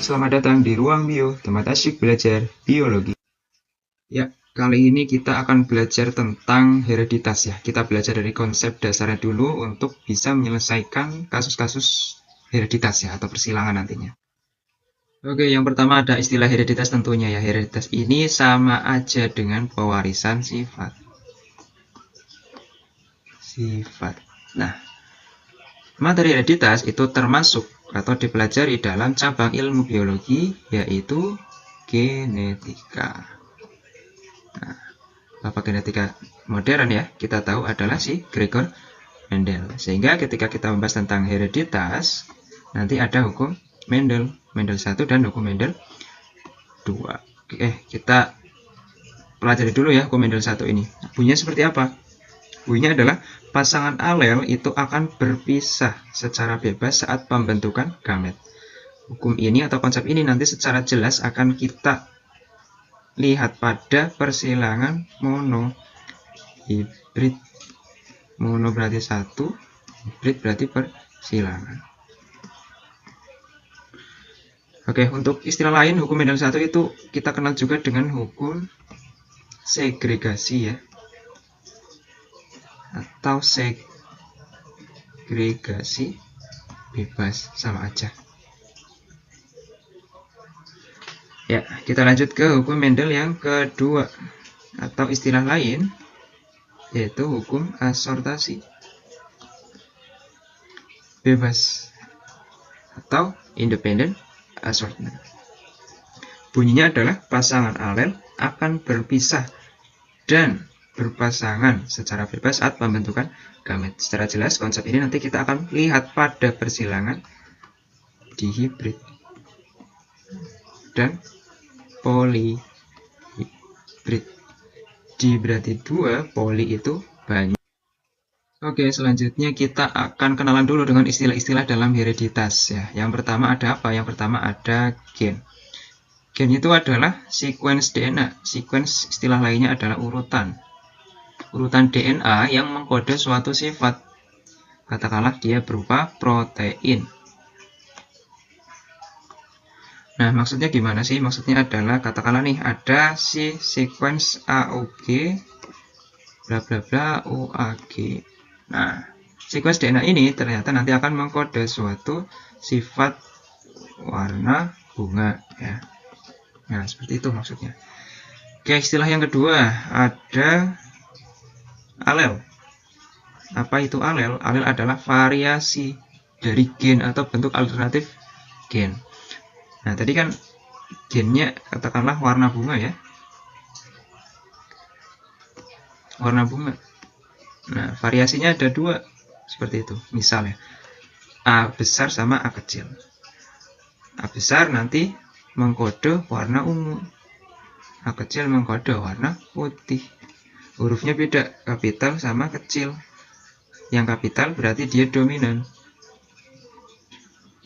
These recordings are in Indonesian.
selamat datang di Ruang Bio, tempat asyik belajar biologi. Ya, kali ini kita akan belajar tentang hereditas ya. Kita belajar dari konsep dasarnya dulu untuk bisa menyelesaikan kasus-kasus hereditas ya, atau persilangan nantinya. Oke, yang pertama ada istilah hereditas tentunya ya. Hereditas ini sama aja dengan pewarisan sifat. Nah, materi hereditas itu termasuk atau dipelajari dalam cabang ilmu biologi, yaitu genetika. Nah, bapak genetika modern ya, kita tahu adalah si Gregor Mendel. Sehingga ketika kita membahas tentang hereditas, nanti ada hukum Mendel 1 dan hukum Mendel 2. Oke, kita pelajari dulu ya hukum Mendel 1 ini. Bunyinya seperti apa? Bunyinya adalah pasangan alel itu akan berpisah secara bebas saat pembentukan gamet. Hukum ini atau konsep ini nanti secara jelas akan kita lihat pada persilangan monohibrid. Mono berarti 1, hibrid berarti persilangan. Oke, untuk istilah lain hukum Mendel 1 itu kita kenal juga dengan hukum segregasi ya. Atau segregasi bebas, sama aja. Ya, kita lanjut ke hukum Mendel yang kedua atau istilah lain yaitu hukum asortasi bebas atau independent assortment. Bunyinya adalah pasangan alel akan berpisah dan berpasangan secara bebas saat pembentukan gamet. Secara jelas konsep ini nanti kita akan lihat pada persilangan dihibrid dan polihibrid. Di berarti 2, poli itu banyak. Oke, selanjutnya kita akan kenalan dulu dengan istilah-istilah dalam hereditas ya. Yang pertama ada apa? Yang pertama ada gen. Gen itu adalah sequence DNA. Sequence istilah lainnya adalah urutan DNA yang mengkode suatu sifat. Katakanlah dia berupa protein. Nah, maksudnya gimana sih? Maksudnya adalah katakanlah nih ada si sequence AUG bla bla bla UAG. Nah, sequence DNA ini ternyata nanti akan mengkode suatu sifat warna bunga ya. Nah, seperti itu maksudnya. Oke, istilah yang kedua ada alel. Apa itu alel? Alel adalah variasi dari gen atau bentuk alternatif gen. Nah, tadi kan gennya katakanlah warna bunga ya. Warna bunga. Nah, variasinya ada 2 seperti itu. Misalnya A besar sama A kecil. A besar nanti mengkode warna ungu. A kecil mengkode warna putih. Hurufnya beda, kapital sama kecil. Yang kapital berarti dia dominan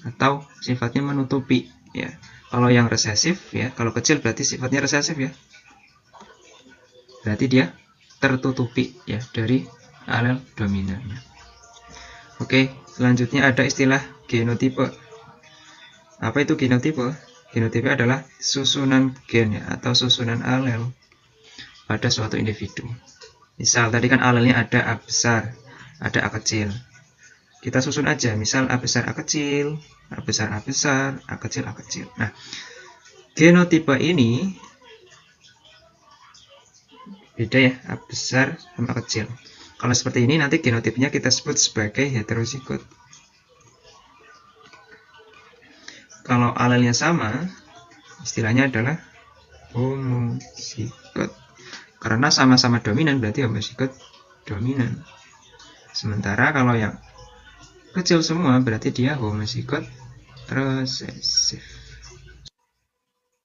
atau sifatnya menutupi ya. Kalau yang resesif ya, kalau kecil berarti sifatnya resesif ya. Berarti dia tertutupi ya dari alel dominannya. Oke, selanjutnya ada istilah genotipe. Apa itu genotipe? Genotipe adalah susunan gen ya, atau susunan alel pada suatu individu. Misal tadi kan alelnya ada A besar, ada A kecil. Kita susun aja, misal A besar A kecil, A besar A besar, A kecil A kecil. Nah, genotipe ini beda ya, A besar sama A kecil. Kalau seperti ini nanti genotipnya kita sebut sebagai heterozigot. Kalau alelnya sama, istilahnya adalah homozigot. Karena sama-sama dominan berarti homozigot dominan. Sementara kalau yang kecil semua berarti dia homozigot resesif.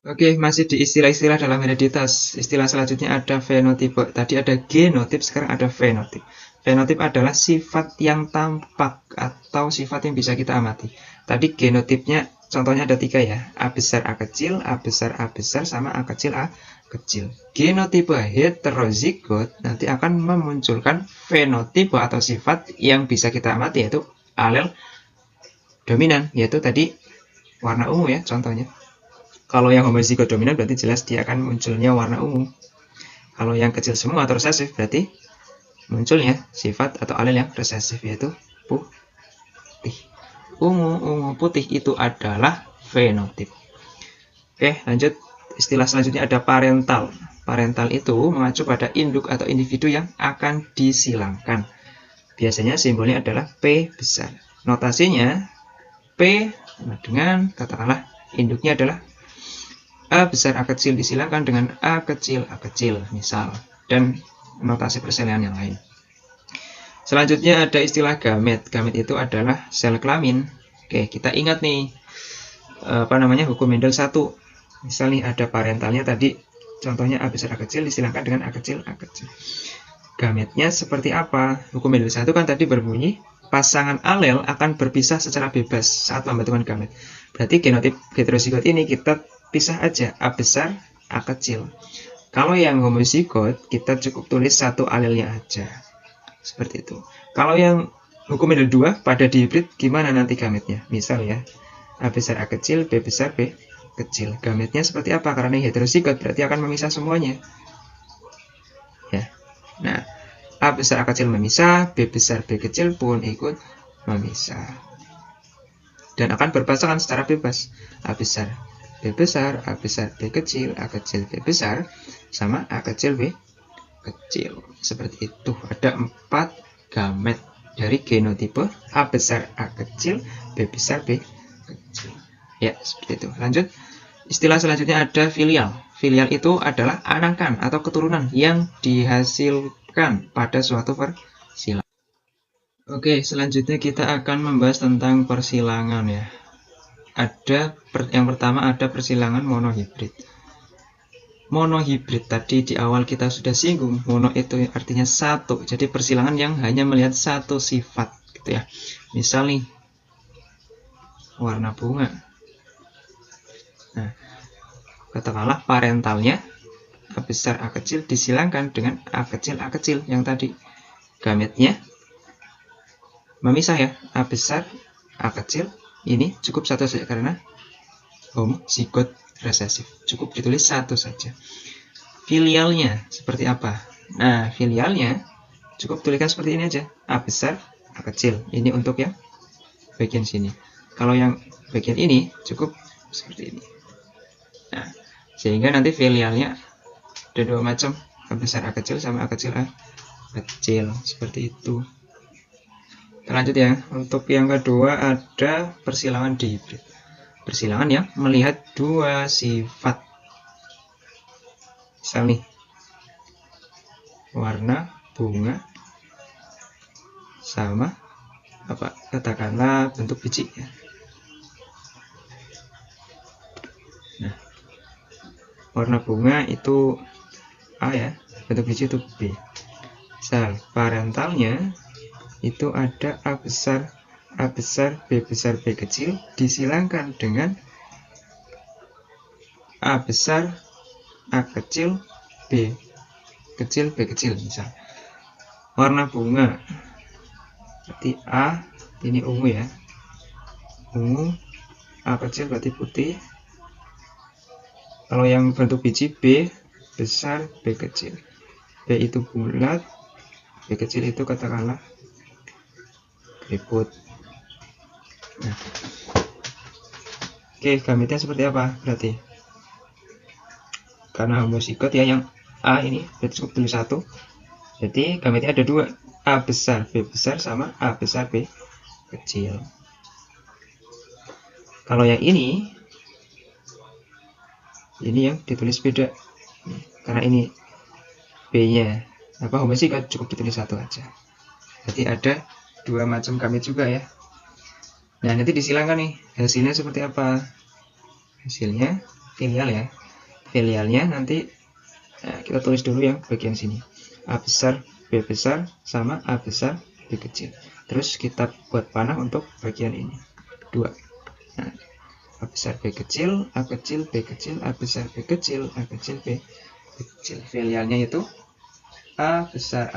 Oke, masih di istilah-istilah dalam hereditas. Istilah selanjutnya ada fenotipe. Tadi ada genotip, sekarang ada fenotip. Fenotip adalah sifat yang tampak atau sifat yang bisa kita amati. Tadi genotipnya contohnya ada 3 ya. A besar A kecil, A besar A besar, sama A kecil A kecil. Genotipe heterozigot nanti akan memunculkan fenotipe atau sifat yang bisa kita amati, yaitu alel dominan, yaitu tadi warna ungu ya contohnya. Kalau yang homozigot dominan berarti jelas dia akan munculnya warna ungu. Kalau yang kecil semua atau resesif berarti munculnya sifat atau alel yang resesif, yaitu putih. Ungu putih itu adalah fenotip. Oke, lanjut. Istilah selanjutnya ada parental. Parental itu mengacu pada induk atau individu yang akan disilangkan. Biasanya simbolnya adalah P besar. Notasinya P dengan katakanlah induknya adalah A besar A kecil disilangkan dengan A kecil misal, dan notasi persalinan yang lain. Selanjutnya ada istilah gamet. Gamet itu adalah sel kelamin. Oke, kita ingat nih hukum Mendel 1. Misal nih ada parentalnya tadi, contohnya A besar A kecil disilangkan dengan A kecil. Gametnya seperti apa? Hukum Mendel 1 kan tadi berbunyi pasangan alel akan berpisah secara bebas saat pembentukan gamet. Berarti genotip heterozigot ini kita pisah aja, A besar, A kecil. Kalau yang homozigot, kita cukup tulis satu alelnya aja. Seperti itu. Kalau yang hukum Mendel 2 pada dihibrid, gimana nanti gametnya? Misal ya, A besar A kecil, B besar B kecil. Gametnya seperti apa? Karena ini heterozigot, berarti akan memisah semuanya. Ya. Nah, A besar A kecil memisah, B besar B kecil pun ikut memisah. Dan akan berpasangan secara bebas. A besar B besar, A besar B kecil, A kecil B besar, sama A kecil B kecil. Seperti itu. Ada 4 gamet dari genotipe A besar A kecil, B besar B kecil. Ya, seperti itu. Lanjut. Istilah selanjutnya ada filial. Filial itu adalah anakan atau keturunan yang dihasilkan pada suatu persilangan. Oke, selanjutnya kita akan membahas tentang persilangan ya. Yang pertama ada persilangan monohibrid. Monohibrid tadi di awal kita sudah singgung, mono itu artinya satu. Jadi persilangan yang hanya melihat satu sifat gitu ya. Misal nih warna bunga. Nah, katakanlah parentalnya A besar A kecil disilangkan dengan A kecil yang tadi. Gametnya memisah ya, A besar A kecil. Ini cukup satu saja karena homozigot resesif. Cukup ditulis satu saja. Filialnya seperti apa? Nah, filialnya cukup tuliskan seperti ini aja. A besar A kecil. Ini untuk yang bagian sini. Kalau yang bagian ini cukup seperti ini. Nah, sehingga nanti filialnya ada 2 macam. A besar A kecil sama A kecil A kecil. Seperti itu. Lanjut ya, untuk yang kedua ada persilangan dihibrid. Persilangan yang melihat 2 sifat. Misal nih, warna bunga sama katakanlah bentuk biji ya. Nah, warna bunga itu A ya, bentuk biji itu B. Misal parentalnya itu ada A besar B besar B kecil disilangkan dengan A besar A kecil B kecil misal. Warna bunga berarti A ini ungu ya, ungu, A kecil berarti putih. Kalau yang bentuk biji B besar B kecil, B itu bulat, B kecil itu katakanlah keriput. Nah, oke, gametnya seperti apa berarti? Karena homozigot ya, yang A ini berarti cukup tulis 1. Jadi gametnya ada 2, A besar B besar sama A besar B kecil. Kalau yang ini yang ditulis beda karena ini B-nya homozigot, cukup ditulis 1 aja. Jadi ada 2 macam gamet juga ya. Nah, nanti disilangkan nih, hasilnya seperti apa? Hasilnya filial ya. Filialnya nanti kita tulis dulu yang bagian sini. A besar B besar sama A besar B kecil. Terus kita buat panah untuk bagian ini. 2. Nah, A besar B kecil, A kecil B kecil, A besar B kecil, A kecil B kecil. Filialnya itu A besar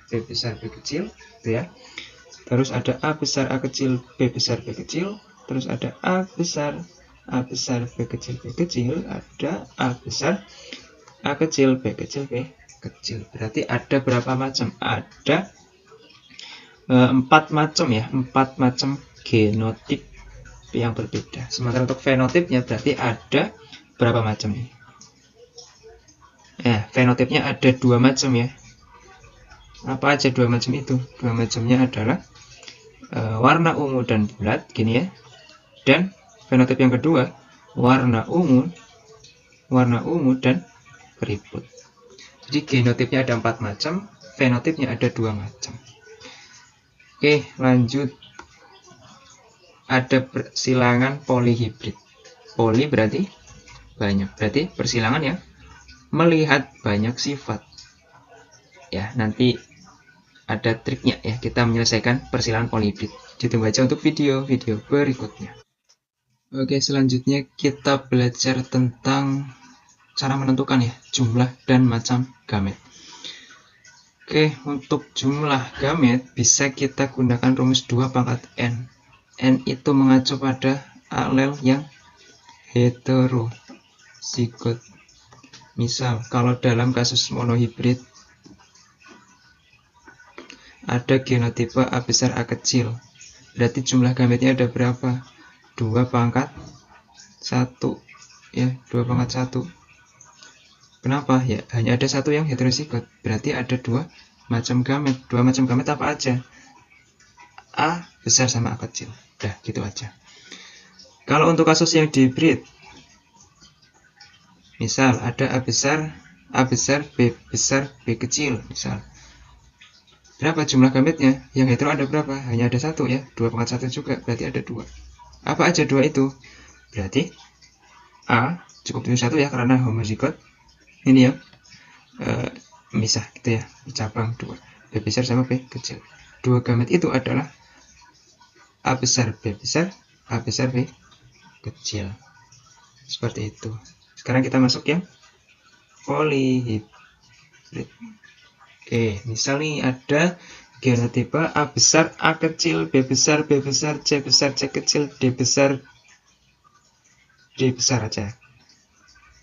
B besar B kecil, gitu ya. Terus ada A besar A kecil B besar B kecil, terus ada A besar A besar B kecil B kecil, ada A besar A kecil B kecil B kecil. Berarti ada berapa macam? Ada 4 macam ya, 4 macam genotip yang berbeda. Sementara untuk fenotipnya berarti ada berapa macam nih? Fenotipnya ada 2 macam ya. Apa aja 2 macam itu? 2 macamnya adalah warna ungu dan bulat, gini ya. Dan fenotip yang kedua warna ungu dan keriput. Jadi genotipnya ada 4 macam, fenotipnya ada 2 macam. Oke, lanjut. Ada persilangan polihibrid. Poli berarti banyak, berarti persilangan yang melihat banyak sifat. Ya, nanti ada triknya ya kita menyelesaikan persilangan polihibrid. Ditunggu aja untuk video-video berikutnya. Oke, selanjutnya kita belajar tentang cara menentukan ya jumlah dan macam gamet. Oke, untuk jumlah gamet bisa kita gunakan rumus 2 pangkat N. N itu mengacu pada alel yang heterozigot. Misal, kalau dalam kasus monohibrid ada genotipe A besar A kecil. Berarti jumlah gametnya ada berapa? 2 pangkat 1 ya, 2 pangkat 1. Kenapa? Ya, hanya ada satu yang heterozigot. Berarti ada 2 macam gamet. 2 macam gamet apa aja? A besar sama A kecil. Udah, gitu aja. Kalau untuk kasus yang dihibrid, misal ada A besar, B besar, B kecil, misal. Berapa jumlah gametnya? Yang hetero ada berapa? Hanya ada 1 ya, 2 pangkat 1 juga, berarti ada 2. Apa aja 2 itu? Berarti A cukup tulis 1 ya, karena homozigot. Ini ya, misah gitu ya, cabang 2. B besar sama B kecil. 2 gamet itu adalah A besar, B besar, A besar, B kecil. Seperti itu. Sekarang kita masuk yang polihibrid. Oke, misal nih ada genotipe A besar, A kecil, B besar, C besar, C kecil, D besar aja.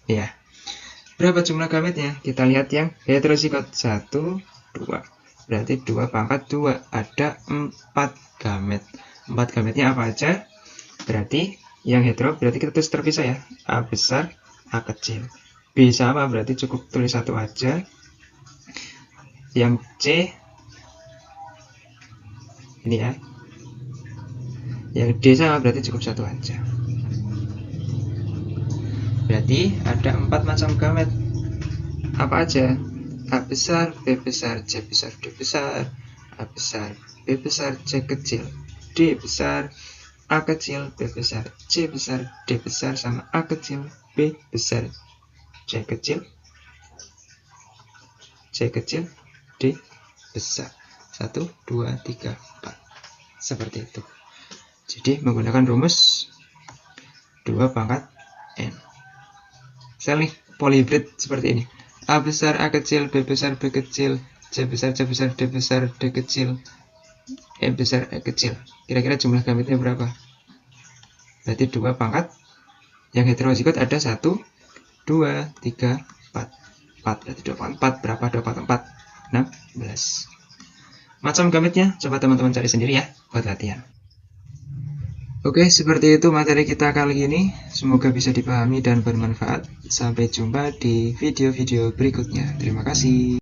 Ya. Berapa jumlah gametnya? Kita lihat yang heterozigot 1, 2. Berarti 2 pangkat 2. Ada 4 gamet. 4 gametnya apa aja? Berarti yang hetero berarti kita tulis terpisah ya. A besar, A kecil. B sama berarti cukup tulis 1 aja. Yang C ini ya. Yang D sama berarti cukup 1 aja. Berarti ada 4 macam gamet. Apa aja? A besar, B besar, C besar, D besar, A besar, B besar, C kecil, D besar, A kecil, B besar, C besar, D besar, sama A kecil, B besar, C kecil, D besar. 1, 2, 3, 4. Seperti itu. Jadi menggunakan rumus 2 pangkat N. Sel nih polihibrid seperti ini. A besar, A kecil, B besar, B kecil, C besar, D besar, D kecil, E besar, E kecil. Kira-kira jumlah gametnya berapa? Berarti 2 pangkat. Yang heterozigot ada 1, 2, 3, 4. 4 berarti 2 pangkat 4. Berapa 2 pangkat 4? 16. Macam gametnya coba teman-teman cari sendiri ya buat latihan. Oke, seperti itu materi kita kali ini. Semoga bisa dipahami dan bermanfaat. Sampai jumpa di video-video berikutnya. Terima kasih.